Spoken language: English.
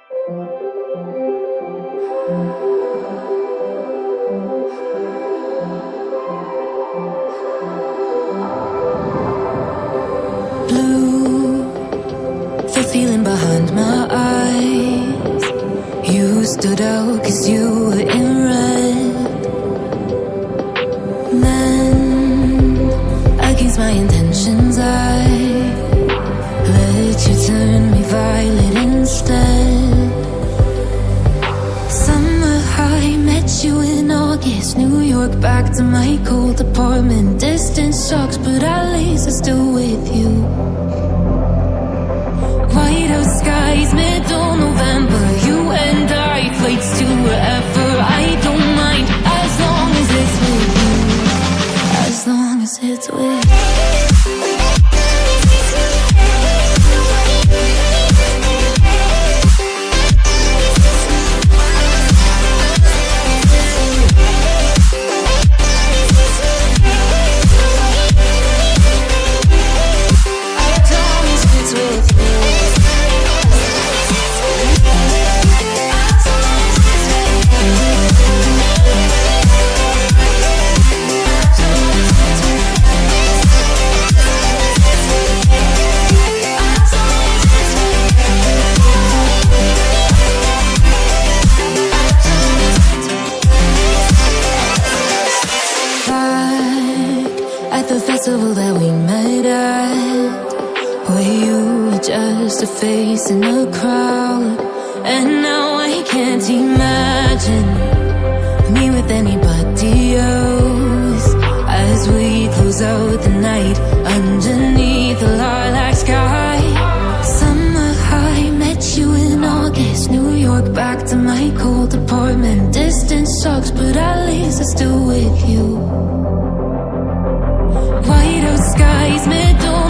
Blue, the feeling behind my eyes. You stood out 'cause you were in red. Men, against my intentions, I let you turn me violet instead. Summer high, met you in August. New York, back to my cold apartment. Distance sucks, but at least I'm still with you. Whiteout skies, middle November. You and I, flights to wherever. I don't mind, as long as it's with you. As long as it's with you. That we met at, where you were just a face in a crowd. And now I can't imagine me with anybody else. As we close out the night underneath the lilac sky. Summer high, met you in August. New York, back to my cold apartment. Distance sucks, but at least I'm still with you.